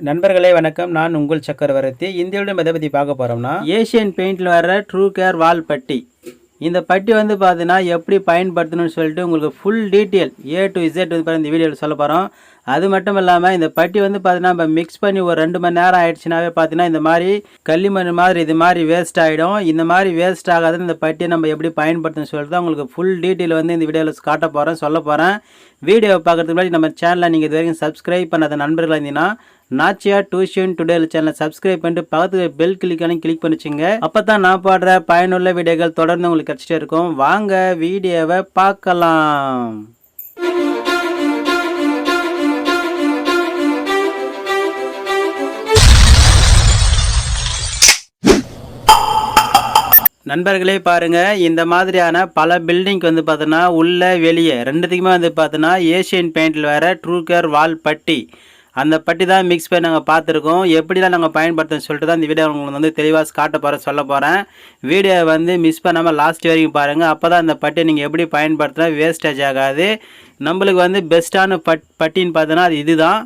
நண்பர்களே வணக்கம். நான் உங்கள் சக்கரவர்த்தி. இந்த வீடியோவில் எதை பற்றி பார்க்க போகிறோம்னா, ஏசியன் பெயிண்டில் வர ட்ரூ கேர் வால் பட்டி. இந்த பட்டி வந்து பார்த்தீங்கன்னா எப்படி பயன்படுத்தணும்னு சொல்லிட்டு உங்களுக்கு full detail A to Z வந்து இந்த வீடியோவில் சொல்ல போகிறோம். அது மட்டும் இல்லாமல் இந்த பட்டி வந்து பார்த்தீங்கன்னா நம்ம மிக்ஸ் பண்ணி ஒரு 2 மணி நேரம் ஆயிடுச்சுனாவே பார்த்தீங்கன்னா இந்த மாதிரி களிமண் மாதிரி இது மாதிரி வேஸ்ட் ஆகிடும். இந்த மாதிரி வேஸ்ட் ஆகாத இந்த பட்டியை நம்ம எப்படி பயன்படுத்தணும்னு சொல்லிட்டு தான் உங்களுக்கு ஃபுல் டீட்டெயில் வந்து இந்த வீடியோவில் காட்ட போகிறேன், சொல்ல போகிறேன். வீடியோவை பார்க்குறதுக்கு முன்னாடி நம்ம சேனலை நீங்கள் இது வரைக்கும் சப்ஸ்கிரைப் பண்ணாத நண்பர்களாக இருந்தீங்கன்னா நாச்சியா டியூஷன் டுடேல் சேனலை சப்ஸ்கிரைப் பண்ணிட்டு பக்கத்துக்கு பெல் கிளிக் பண்ணிச்சுங்க. அப்போ தான் நான் பாடுற பயனுள்ள வீடியோக்கள் தொடர்ந்து உங்களுக்கு கிடச்சிட்டே இருக்கும். வாங்க வீடியோவை பார்க்கலாம். நண்பர்களே பாருங்கள், இந்த மாதிரியான பல பில்டிங்க்கு வந்து பார்த்தோன்னா உள்ள வெளியே ரெண்டுத்துக்குமே வந்து பார்த்தோன்னா ஏசியன் பெயிண்டில் வர ட்ரூ கேர் வால் பட்டி, அந்த பட்டி தான் மிக்ஸ் பண்ணி நாங்கள் பார்த்துருக்கோம். எப்படிலாம் நாங்கள் பயன்படுத்தணும்னு சொல்லிட்டு தான் இந்த வீடியோ உங்களுக்கு வந்து தெளிவாக காட்ட போகிறேன், சொல்ல போகிறேன். வீடியோவை வந்து மிஸ் பண்ணாமல் லாஸ்ட் வரைக்கும் பாருங்கள். அப்போ தான் அந்த பட்டியை நீங்கள் எப்படி பயன்படுத்தினா வேஸ்டேஜ் ஆகாது. நம்மளுக்கு வந்து பெஸ்ட்டான பட்டின்னு பார்த்தோன்னா அது இதுதான்.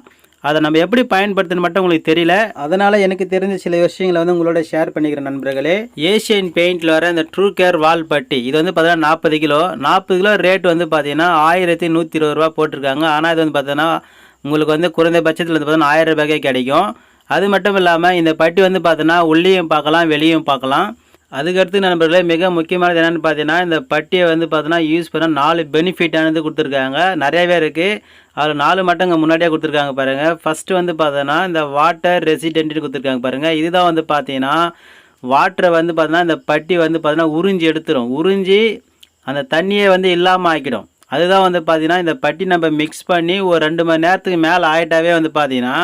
அதை நம்ம எப்படி பயன்படுத்தணும் மட்டும் உங்களுக்கு தெரியல, அதனால் எனக்கு தெரிஞ்ச சில விஷயங்களை வந்து உங்களோட ஷேர் பண்ணிக்கிறேன் நண்பர்களே. ஏசியன் பெயிண்டில் வர இந்த ட்ரூ கேர் வால் பட்டி இது வந்து பார்த்தீங்கன்னா 40 கிலோ. 40 கிலோ ரேட் வந்து பார்த்தீங்கன்னா 1120 ரூபா போட்டிருக்காங்க. ஆனால் இது வந்து பார்த்தீங்கன்னா உங்களுக்கு வந்து குறைந்தபட்சத்தில் வந்து பார்த்தீங்கன்னா 1000 ரூபாய்க்கே கிடைக்கும். அது மட்டும் இல்லாமல் இந்த பட்டி வந்து பார்த்தீங்கன்னா உள்ளேயும் பார்க்கலாம் வெளியும் பார்க்கலாம். அதுக்கடுத்து நண்பர்களே மிக முக்கியமானது என்னென்னு பார்த்தீங்கன்னா, இந்த பட்டியை வந்து பார்த்தீங்கன்னா யூஸ் பண்ண 4 பெனிஃபிட்டானது கொடுத்துருக்காங்க. நிறையவே இருக்குது. அதில் 4 மட்டும் இங்கே முன்னாடியே கொடுத்துருக்காங்க பாருங்கள். ஃபஸ்ட்டு வந்து பார்த்தோன்னா இந்த வாட்டர் ரெசிடென்ட்னு கொடுத்துருக்காங்க பாருங்கள். இதுதான் வந்து பார்த்தீங்கன்னா வாட்டரை வந்து பார்த்தீங்கன்னா இந்த பட்டி வந்து பார்த்தீங்கன்னா உறிஞ்சி எடுத்துரும். உறிஞ்சி அந்த தண்ணியை வந்து இல்லாமல் ஆக்கிடும். அதுதான் வந்து பார்த்தீங்கன்னா இந்த பட்டி நம்ம மிக்ஸ் பண்ணி ஒரு 2 மணி நேரத்துக்கு மேலே ஆகிட்டாவே வந்து பார்த்தீங்கன்னா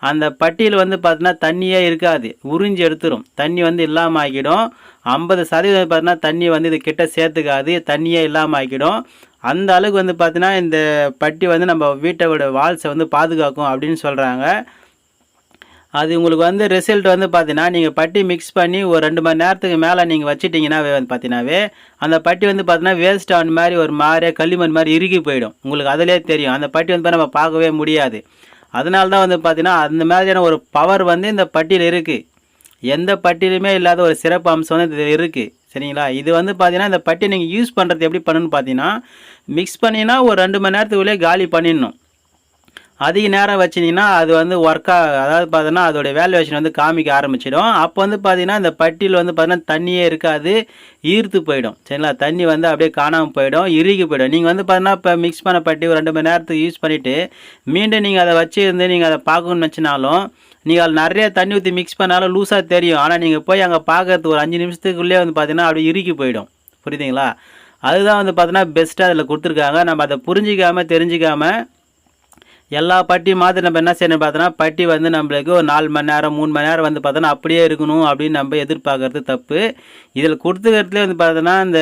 அந்த பட்டியில் வந்து பார்த்தீங்கன்னா தண்ணியே இருக்காது, உறிஞ்சி எடுத்துரும். தண்ணி வந்து இல்லாமல் ஆக்கிடும். 50% பார்த்தீங்கன்னா தண்ணி வந்து இது கிட்ட சேர்த்துக்காது, தண்ணியே இல்லாமல் ஆக்கிடும். அந்த அளவுக்கு வந்து பார்த்தீங்கன்னா இந்த பட்டி வந்து நம்ம வீட்டோட வால்ஸை வந்து பாதுகாக்கும் அப்படின்னு சொல்கிறாங்க. அது உங்களுக்கு வந்து ரிசல்ட் வந்து பார்த்தீங்கன்னா நீங்கள் பட்டி மிக்ஸ் பண்ணி ஒரு 2 மணி நேரத்துக்கு மேலே நீங்கள் வச்சிட்டிங்கன்னாவே வந்து பார்த்தீங்கன்னாவே அந்த பட்டி வந்து பார்த்தீங்கன்னா வேஸ்ட் ஆன மாதிரி ஒரு மாதிரியாக களிமண் மாதிரி இறுகி போயிடும். உங்களுக்கு அதிலே தெரியும். அந்த பட்டி வந்து நம்ம பார்க்கவே முடியாது. அதனால தான் வந்து பார்த்தீங்கன்னா அந்த மாதிரியான ஒரு பவர் வந்து இந்த பட்டியில் இருக்குது. எந்த பட்டியிலுமே இல்லாத ஒரு சிறப்பு அம்சம் வந்து இது இருக்குது, சரிங்களா? இது வந்து பார்த்தீங்கன்னா இந்த பட்டியை நீங்கள் யூஸ் பண்ணுறது எப்படி பண்ணணும்னு பார்த்தீங்கன்னா, மிக்ஸ் பண்ணினா ஒரு 2 மணி நேரத்துக்குள்ளே காலி பண்ணிடணும். அதிக நேரம் வச்சிங்கன்னா அது வந்து அதாவது பார்த்தீங்கன்னா அதோடைய வேல்யூவேஷன் வந்து காமிக்க ஆரம்பிச்சிடும். அப்போ வந்து பார்த்தீங்கன்னா இந்த பட்டியில் வந்து பார்த்தீங்கன்னா தண்ணியே இருக்காது, ஈர்த்து போயிடும், சரிங்களா? தண்ணி வந்து அப்படியே காணாமல் போயிடும், இறுகி போயிடும். நீங்கள் வந்து பார்த்தீங்கன்னா இப்போ மிக்ஸ் பண்ண பட்டி ஒரு 2 மணி நேரத்துக்கு யூஸ் பண்ணிவிட்டு மீண்டும் நீங்கள் அதை வச்சு இருந்து நீங்கள் அதை பார்க்கணுன்னு வச்சினாலும் நீங்கள் அதில் நிறைய தண்ணி ஊற்றி மிக்ஸ் பண்ணாலும் லூஸாக தெரியும். ஆனால் நீங்கள் போய் அங்கே பார்க்கறது ஒரு 5 நிமிஷத்துக்குள்ளே வந்து பார்த்தீங்கன்னா அப்படியே இறுகி போயிடும், புரியுதுங்களா? அதுதான் வந்து பார்த்தீங்கன்னா பெஸ்ட்டாக அதில் கொடுத்துருக்காங்க. நம்ம அதை புரிஞ்சிக்காமல் தெரிஞ்சிக்காமல் எல்லா பட்டி மாதிரி நம்ம என்ன செய்யணும் பார்த்தோன்னா பட்டி வந்து நம்மளுக்கு ஒரு 4 மணி நேரம் 3 மணி நேரம் வந்து பார்த்தோன்னா அப்படியே இருக்கணும் அப்படின்னு நம்ம எதிர்பார்க்கறது தப்பு. இதில் கொடுத்துக்கிறதுலேயே வந்து பார்த்தோன்னா இந்த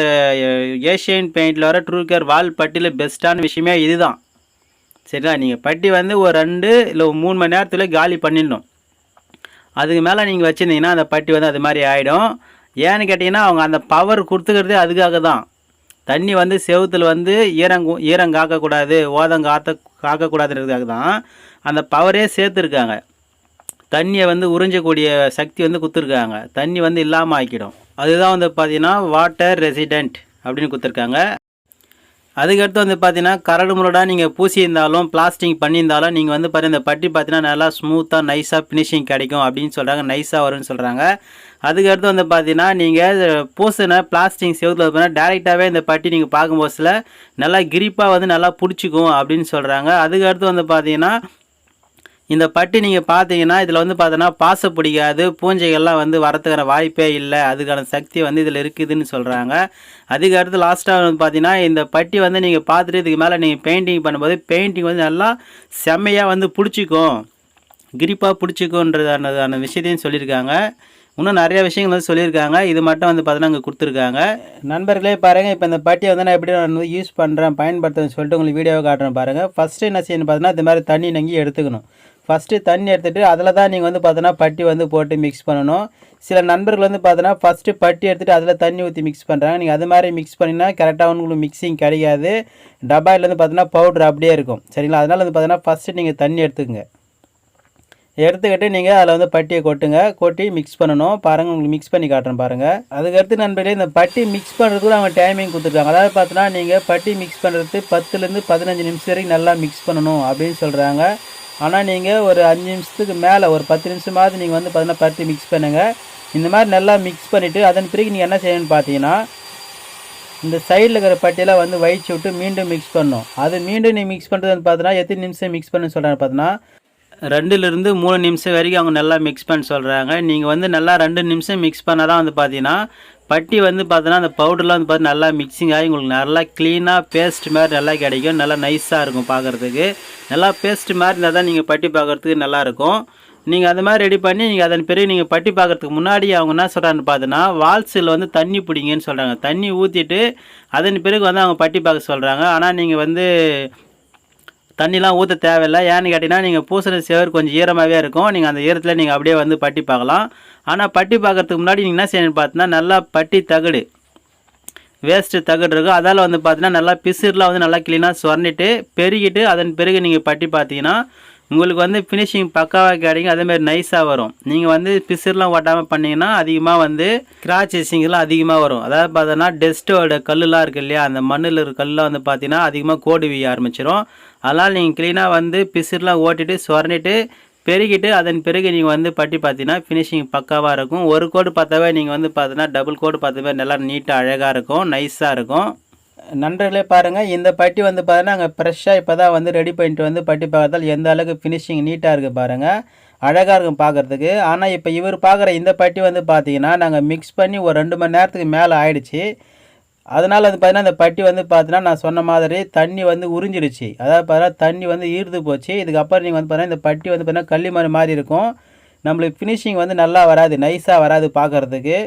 ஏசியன் பெயிண்டில் வர ட்ரூ கேர் வால் பட்டியில் பெஸ்ட்டான விஷயமே இதுதான், சரிங்களா? நீங்கள் பட்டி வந்து ஒரு 2 இல்லை 3 மணி நேரத்தில் காலி பண்ணிடணும். அதுக்கு மேலே நீங்கள் வச்சுருந்தீங்கன்னா அந்த பட்டி வந்து அது மாதிரி ஆகிடும். ஏன்னு கேட்டிங்கன்னா அவங்க அந்த பவர் கொடுத்துக்கிறதே அதுக்காக தான். தண்ணி வந்து செவுத்தில் வந்து ஈரம் காக்கக்கூடாது, ஓதம் காக்கக்கூடாதுன்றதுக்காக தான் அந்த பவரே சேர்த்துருக்காங்க. தண்ணியை வந்து உறிஞ்சக்கூடிய சக்தி வந்து கொடுத்துருக்காங்க. தண்ணி வந்து இல்லாமல் ஆக்கிடும். அதுதான் வந்து பார்த்தீங்கன்னா வாட்டர் ரெசிடென்ட் அப்படின்னு கொடுத்துருக்காங்க. அதுக்கடுத்து வந்து பார்த்தீங்கன்னா கரடு முரடாக நீங்கள் பூசியிருந்தாலும் பிளாஸ்டிக் பண்ணியிருந்தாலும் நீங்கள் வந்து பார்த்தீங்கன்னா இந்த பட்டி பார்த்தீங்கன்னா நல்லா ஸ்மூத்தாக நைஸாக ஃபினிஷிங் கிடைக்கும் அப்படின்னு சொல்கிறாங்க, நைஸாக வரும்னு சொல்கிறாங்க. அதுக்கடுத்து வந்து பார்த்தீங்கன்னா நீங்கள் பூசின பிளாஸ்டிக் செவுத்தில் பார்த்தீங்கன்னா டேரெக்டாகவே இந்த பட்டி நீங்கள் பார்க்கும்போதுல நல்லா கிரிப்பாக வந்து நல்லா பிடிச்சிக்கும் அப்படின்னு சொல்கிறாங்க. அதுக்கடுத்து வந்து பார்த்தீங்கன்னா இந்த பட்டி நீங்கள் பார்த்தீங்கன்னா இதில் வந்து பார்த்தோன்னா பாசை பிடிக்காது, பூஞ்சைகள்லாம் வந்து வரத்துக்கான வாய்ப்பே இல்லை, அதுக்கான சக்தி வந்து இதில் இருக்குதுன்னு சொல்கிறாங்க. அதுக்கடுத்து லாஸ்ட்டாக வந்து பார்த்தீங்கன்னா இந்த பட்டி வந்து நீங்கள் பார்த்துட்டு இதுக்கு மேலே நீங்கள் பெயிண்டிங் பண்ணும்போது பெயிண்டிங் வந்து நல்லா செம்மையாக வந்து பிடிச்சிக்கும், கிரிப்பாக பிடிச்சிக்கும்ன்றதான விஷயத்தையும் சொல்லியிருக்காங்க. இன்னும் நிறைய விஷயங்கள் வந்து சொல்லியிருக்காங்க. இது மட்டும் வந்து பார்த்தீங்கன்னா அங்கே கொடுத்துருக்காங்க. நண்பர்களே பாருங்கள், இப்போ இந்த பட்டியை வந்து நான் எப்படி நான் யூஸ் பண்ணுறேன் பயன்படுத்துன்னு சொல்லிட்டு உங்களுக்கு வீடியோவை காட்டுறேன் பாருங்கள். ஃபஸ்ட்டு என்ன செய்யணும் பார்த்தீங்கன்னா இந்த மாதிரி தண்ணி நங்கி எடுத்துக்கணும். ஃபஸ்ட்டு தண்ணி எடுத்துகிட்டு அதில் தான் நீங்கள் வந்து பார்த்தோன்னா பட்டி வந்து போட்டு மிக்ஸ் பண்ணணும். சில நண்பர்கள் வந்து பார்த்தோன்னா ஃபஸ்ட்டு பட்டி எடுத்துகிட்டு அதில் தண்ணி ஊற்றி மிக்ஸ் பண்ணுறாங்க. நீங்கள் அது மாதிரி மிக்ஸ் பண்ணினா கரெக்டாக உங்களுக்கு மிக்சிங் கிடைக்காது. டப்பாயில் வந்து பார்த்தோன்னா பவுட்ரு அப்படியே இருக்கும், சரிங்களா? அதனால் வந்து பார்த்தோன்னா ஃபஸ்ட்டு நீங்கள் தண்ணி எடுத்துக்கங்க. எடுத்துக்கிட்டு நீங்கள் அதில் வந்து பட்டியை கொட்டுங்க, கொட்டி மிக்ஸ் பண்ணணும். பாருங்கள், உங்களுக்கு மிக்ஸ் பண்ணி காட்டுறேன் பாருங்கள். அதுக்கடுத்து நண்பர்களே, இந்த பட்டி மிக்ஸ் பண்ணுறதுக்கு அவங்க டைமிங் கொடுத்துருக்காங்க. அதாவது பார்த்தோன்னா நீங்கள் பட்டி மிக்ஸ் பண்ணுறது 10லேருந்து 15 நிமிஷம் வரைக்கும் நல்லா மிக்ஸ் பண்ணணும் அப்படின்னு சொல்கிறாங்க. ஆனால் நீங்கள் ஒரு 5 நிமிஷத்துக்கு மேலே ஒரு 10 நிமிஷமாவது நீங்கள் வந்து பார்த்தீங்கன்னா பட்டி மிக்ஸ் பண்ணுங்கள். இந்த மாதிரி நல்லா மிக்ஸ் பண்ணிவிட்டு அதன் பிறகு நீங்கள் என்ன செய்யணும்னு பார்த்தீங்கன்னா, இந்த சைடில் இருக்கிற பட்டியெல்லாம் வந்து வயிச்சு விட்டு மீண்டும் மிக்ஸ் பண்ணணும். அது மீண்டும் நீங்கள் மிக்ஸ் பண்ணுறதுன்னு பார்த்தோன்னா எத்தனை நிமிஷம் மிக்ஸ் பண்ணுன்னு சொல்கிறாங்க பார்த்தோன்னா 2லேருந்து 3 நிமிஷம் வரைக்கும் அவங்க நல்லா மிக்ஸ் பண்ண சொல்கிறாங்க. நீங்கள் வந்து நல்லா 2 நிமிஷம் மிக்ஸ் பண்ணால் தான் வந்து பார்த்தீங்கன்னா பட்டி வந்து பார்த்தோன்னா அந்த பவுடர்லாம் வந்து பார்த்தீங்கன்னா நல்லா மிக்சிங் ஆகி உங்களுக்கு நல்லா க்ளீனாக பேஸ்ட் மாதிரி நல்லா கிடைக்கும். நல்லா நைஸாக இருக்கும் பார்க்குறதுக்கு. நல்லா பேஸ்ட் மாதிரி இருந்தால் தான் நீங்கள் பட்டி பார்க்குறதுக்கு நல்லாயிருக்கும். நீங்கள் அந்த மாதிரி ரெடி பண்ணி நீங்கள் அதன் பிறகு நீங்கள் பட்டி பார்க்குறதுக்கு முன்னாடி அவங்க என்ன சொல்கிறாங்கன்னு பார்த்தோன்னா வால்ஸில் வந்து தண்ணி பிடிங்கன்னு சொல்கிறாங்க. தண்ணி ஊற்றிட்டு அதன் பிறகு வந்து அவங்க பட்டி பார்க்க சொல்கிறாங்க. ஆனால் நீங்கள் வந்து தண்ணிலாம் ஊற்ற தேவையில்லை. ஏன்னு கேட்டிங்கன்னா நீங்கள் பூசின சேவர் கொஞ்சம் ஈரமாகவே இருக்கும். நீங்கள் அந்த ஈரத்தில் நீங்கள் அப்படியே வந்து பட்டி பார்க்கலாம். ஆனால் பட்டி பார்க்குறதுக்கு முன்னாடி நீங்கள் என்ன செய்யணும்னு பார்த்தீங்கன்னா நல்லா பட்டி தகடு வேஸ்ட்டு தகடு இருக்கும். அதால் வந்து பார்த்தீங்கன்னா நல்லா பிசுறுலாம் வந்து நல்லா க்ளீனாக சொரண்டிட்டு பெருகிட்டு அதன் பிறகு நீங்கள் பட்டி பார்த்தீங்கன்னா உங்களுக்கு வந்து ஃபினிஷிங் பக்காவாக கிடைக்கும். அதேமாதிரி நைஸாக வரும். நீங்கள் வந்து பிசுறுலாம் ஓட்டாமல் பண்ணிங்கன்னா அதிகமாக வந்து கிராச்சஸிங்லாம் அதிகமாக வரும். அதாவது பார்த்தோன்னா டெஸ்ட்டோட கல்லுலாம் இருக்குது இல்லையா, அந்த மண்ணில் இருக்கிற கல்லாம் வந்து பார்த்தீங்கன்னா அதிகமாக கோடு வீய ஆரம்பிச்சிடும். அதனால் நீங்கள் க்ளீனாக வந்து பிசுறுலாம் ஓட்டிட்டு சொரண்டிட்டு பெருகிட்டு அதன் பிறகு நீங்கள் வந்து பட்டி பார்த்தீங்கன்னா ஃபினிஷிங் பக்காவாக இருக்கும். ஒரு கோடு பார்த்தாவே நீங்கள் வந்து பார்த்தீங்கன்னா டபுள் கோடு பார்த்தாவே நல்லா நீட்டாக அழகாக இருக்கும், நைஸாக இருக்கும். நண்பர்களே பாருங்கள், இந்த பட்டி வந்து பார்த்தீங்கன்னா நாங்கள் ஃப்ரெஷ்ஷாக இப்போ தான் வந்து ரெடி பண்ணிட்டு வந்து பட்டி பார்க்கறதால் எந்த அளவுக்கு ஃபினிஷிங் நீட்டாக இருக்குது பாருங்கள், அழகாக இருக்கும் பார்க்குறதுக்கு. ஆனால் இப்போ இவர் பார்க்குற இந்த பட்டி வந்து பார்த்தீங்கன்னா நாங்கள் மிக்ஸ் பண்ணி ஒரு 2 மணி நேரத்துக்கு மேலே ஆயிடுச்சு. அதனால் வந்து பார்த்தீங்கன்னா இந்த பட்டி வந்து பார்த்தீங்கன்னா நான் சொன்ன மாதிரி தண்ணி வந்து உறிஞ்சிடுச்சு. அதாவது பார்த்தீங்கன்னா தண்ணி வந்து ஈர்த்து போச்சு. இதுக்கப்புறம் நீங்கள் வந்து பார்த்தீங்கன்னா இந்த பட்டி வந்து பார்த்தீங்கன்னா களிமண் மாதிரி இருக்கும். நம்மளுக்கு ஃபினிஷிங் வந்து நல்லா வராது, நைஸாக வராது பார்க்குறதுக்கு.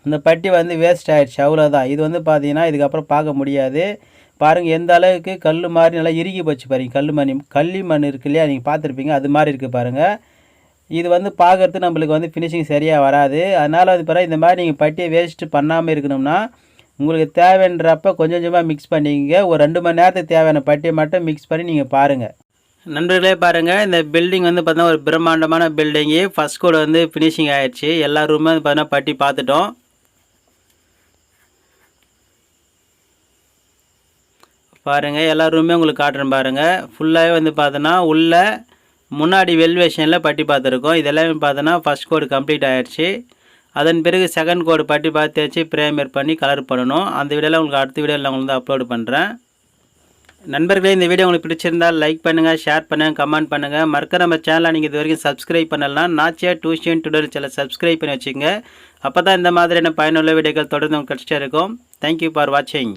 இந்த பட்டி வந்து வேஸ்ட் ஆகிடுச்சு, அவ்வளோதான். இது வந்து பார்த்தீங்கன்னா இதுக்கப்புறம் பார்க்க முடியாது. பாருங்கள் எந்த அளவுக்கு கல் மாதிரி நல்லா இறுகி போச்சு பாருங்கள். களிமண் இருக்கு இல்லையா, நீங்கள் பார்த்துருப்பீங்க, அது மாதிரி இருக்குது பாருங்கள். இது வந்து பார்க்குறதுக்கு நம்மளுக்கு வந்து ஃபினிஷிங் சரியாக வராது. அதனால் அது பிறகு இந்த மாதிரி நீங்கள் பட்டியை வேஸ்ட்டு பண்ணாமல் இருக்கணும்னா உங்களுக்கு தேவைன்றப்ப கொஞ்சம் கொஞ்சமாக மிக்ஸ் பண்ணிங்க. ஒரு 2 மணி நேரத்துக்கு தேவையான பட்டியை மட்டும் மிக்ஸ் பண்ணி நீங்கள் பாருங்கள். நண்பர்களே பாருங்கள், இந்த பில்டிங் வந்து பார்த்தீங்கன்னா ஒரு பிரம்மாண்டமான பில்டிங்கு. ஃபஸ்ட் கோடு வந்து ஃபினிஷிங் ஆகிடுச்சு. எல்லா ரூமே வந்து பார்த்தீங்கன்னா பட்டி பார்த்துட்டோம். பாருங்கள், எல்லா ரூமே உங்களுக்கு காட்டுறேன் பாருங்கள். ஃபுல்லாகவே வந்து பார்த்தோன்னா உள்ள முன்னாடி வெல்வேஷனில் பட்டி பார்த்துருக்கோம். இதெல்லாமே பார்த்தோன்னா ஃபஸ்ட் கோடு கம்ப்ளீட் ஆகிடுச்சு. அதன் பிறகு செகண்ட் கோடு பட்டி பார்த்து தேய்ச்சி ப்ரேமர் பண்ணி கலர் பண்ணணும். அந்த வீடியோவில் உங்களுக்கு அடுத்த வீடியோவில் உங்களுக்கு வந்து அப்லோடு பண்ணுறேன். நண்பர்களே, இந்த வீடியோ உங்களுக்கு பிடிச்சிருந்தால் லைக் பண்ணுங்கள், ஷேர் பண்ணுங்கள், கமெண்ட் பண்ணுங்கள். மறக்க நம்ம சேனலை நீங்கள் இது வரைக்கும் சப்ஸ்கிரைப் பண்ணலாம். நாச்சியா டியூஷன் டுடோரியல் சேனல் சப்ஸ்கிரைப் பண்ணி வச்சுங்க. அப்போ தான் இந்த மாதிரியான பயனுள்ள வீடியோக்கள் தொடர்ந்து உங்களுக்கு கிடச்சிட்டே இருக்கும். தேங்க்யூ ஃபார் வாட்சிங்.